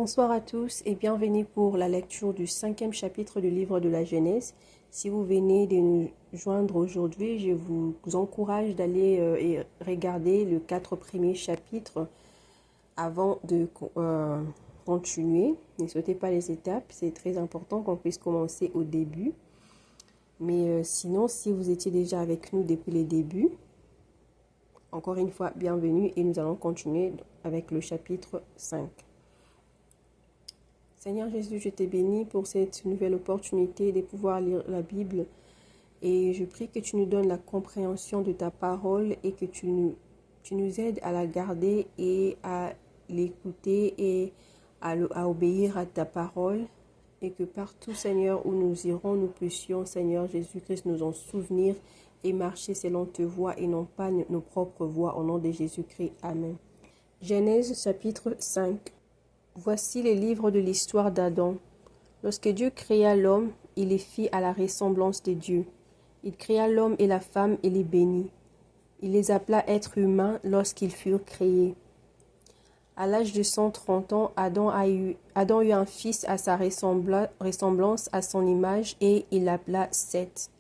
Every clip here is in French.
Bonsoir à tous et bienvenue pour la lecture du 5e chapitre du livre de la Genèse. Si vous venez de nous joindre aujourd'hui, je vous encourage d'aller et regarder les 4 premiers chapitres avant de continuer. Ne sautez pas les étapes, c'est très important qu'on puisse commencer au début. Mais sinon, si vous étiez déjà avec nous depuis le début, encore une fois, bienvenue et nous allons continuer avec le chapitre 5. Seigneur Jésus, je te bénis pour cette nouvelle opportunité de pouvoir lire la Bible et je prie que tu nous donnes la compréhension de ta parole et que tu nous aides à la garder et à l'écouter et à obéir à ta parole et que partout, Seigneur, où nous irons, nous puissions, Seigneur Jésus-Christ, nous en souvenir et marcher selon tes voies et non pas nos propres voies. Au nom de Jésus-Christ. Amen. Genèse chapitre 5. Voici les livres de l'histoire d'Adam. Lorsque Dieu créa l'homme, il les fit à la ressemblance de Dieu. Il créa l'homme et la femme et les bénit. Il les appela êtres humains lorsqu'ils furent créés. À l'âge de 130 ans, Adam eut un fils à sa ressemblance, à son image, et il l'appela Seth.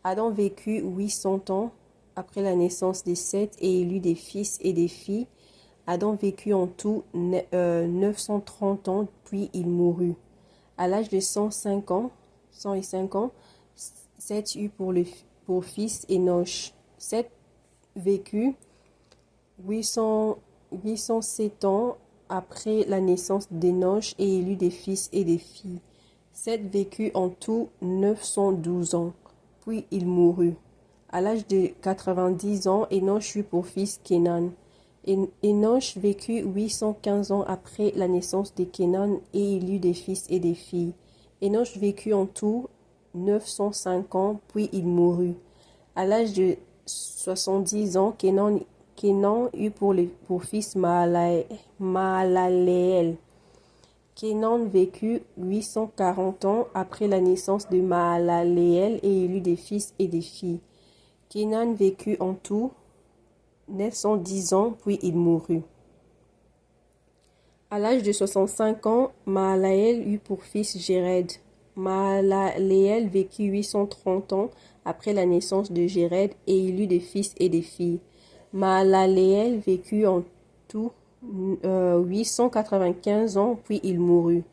Adam vécut 800 ans après la naissance de Seth et il eut des fils et des filles. Adam vécut en tout 930 ans, puis il mourut. À l'âge de 105 ans, Seth eut pour fils Enoch. Seth vécut 807 ans après la naissance d'Enoch et il eut des fils et des filles. Seth vécut en tout 912 ans, puis il mourut. À l'âge de 90 ans, Enoch eut pour fils Kénan. Enoch vécut 815 ans après la naissance de Kénan et il eut des fils et des filles. Enoch vécut en tout 905 ans, puis il mourut. À l'âge de 70 ans, Kénan eut pour fils Mahalaleel. Kénan vécut 840 ans après la naissance de Mahalaleel et il eut des fils et des filles. Kénan vécut en tout 910 ans, puis il mourut. À l'âge de 65 ans, Mahalaleel eut pour fils Jéred. Mahalaleel vécut 830 ans après la naissance de Jéred et il eut des fils et des filles. Mahalaleel vécut en tout 895 ans, puis il mourut.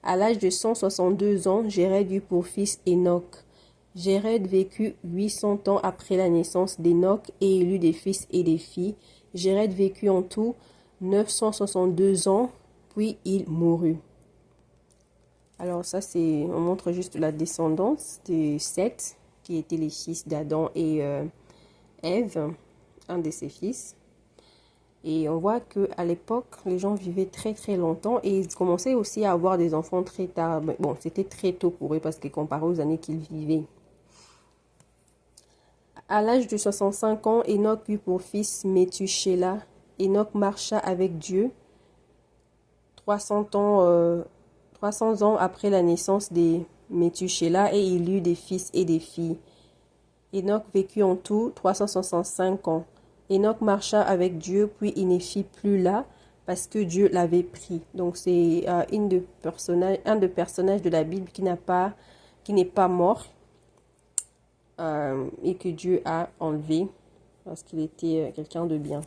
À l'âge de 162 ans, Jéred eut pour fils Enoch. Jéred vécut 800 ans après la naissance d'Enoch et il eut des fils et des filles. Jéred vécut en tout 962 ans, puis il mourut. Alors ça, on montre juste la descendance de Seth, qui était les fils d'Adam et Ève, un de ses fils. Et on voit qu'à l'époque, les gens vivaient très très longtemps et ils commençaient aussi à avoir des enfants très tard. Bon, c'était très tôt pour eux parce que comparé aux années qu'ils vivaient. À l'âge de 65 ans, Enoch eut pour fils Methushélah. Enoch marcha avec Dieu 300 ans après la naissance de Methushélah et il eut des fils et des filles. Enoch vécut en tout 365 ans. Enoch marcha avec Dieu, puis il ne fit plus là parce que Dieu l'avait pris. Donc c'est un des personnages de la Bible qui n'est pas mort. Et que Dieu a enlevé parce qu'il était quelqu'un de bien.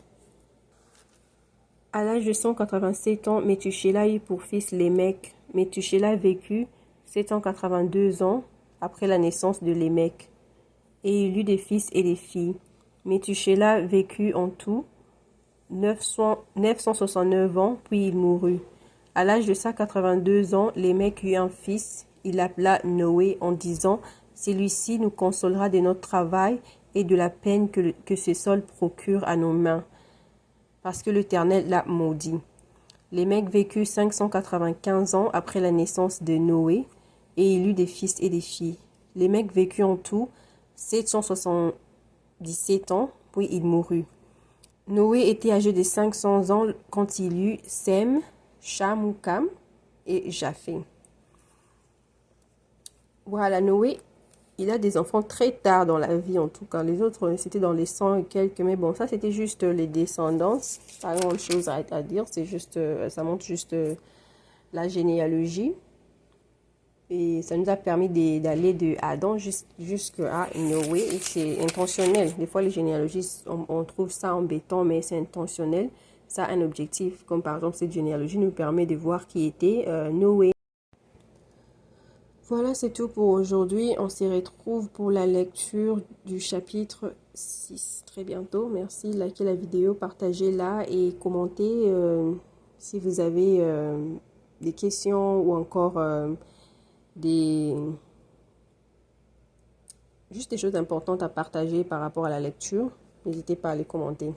À l'âge de 187 ans, Methushélah eut pour fils Lémec. Methushélah vécut 782 ans après la naissance de Lémec et il eut des fils et des filles. Methushélah vécut en tout 969 ans, puis il mourut. À l'âge de 182 ans, Lémec eut un fils. Il l'appela Noé en disant: celui-ci nous consolera de notre travail et de la peine que ce sol procure à nos mains, parce que l'Éternel l'a maudit. Lémec vécut 595 ans après la naissance de Noé, et il eut des fils et des filles. Lémec vécut en tout 777 ans, puis il mourut. Noé était âgé de 500 ans quand il eut Sem, Cham ou Cam et Japheth. Voilà, Noé, il a des enfants très tard dans la vie, en tout cas. Les autres, c'était dans les 100 et quelques. Mais bon, ça, c'était juste les descendances. Pas grand chose à dire. C'est juste, ça montre juste la généalogie. Et ça nous a permis d'aller de Adam jusqu'à Noé. Et c'est intentionnel. Des fois, les généalogies, on trouve ça embêtant, mais c'est intentionnel. Ça a un objectif. Comme par exemple, cette généalogie nous permet de voir qui était Noé. Voilà, c'est tout pour aujourd'hui. On se retrouve pour la lecture du chapitre 6 très bientôt. Merci, likez la vidéo, partagez-la et commentez si vous avez des questions ou encore des juste des choses importantes à partager par rapport à la lecture. N'hésitez pas à les commenter.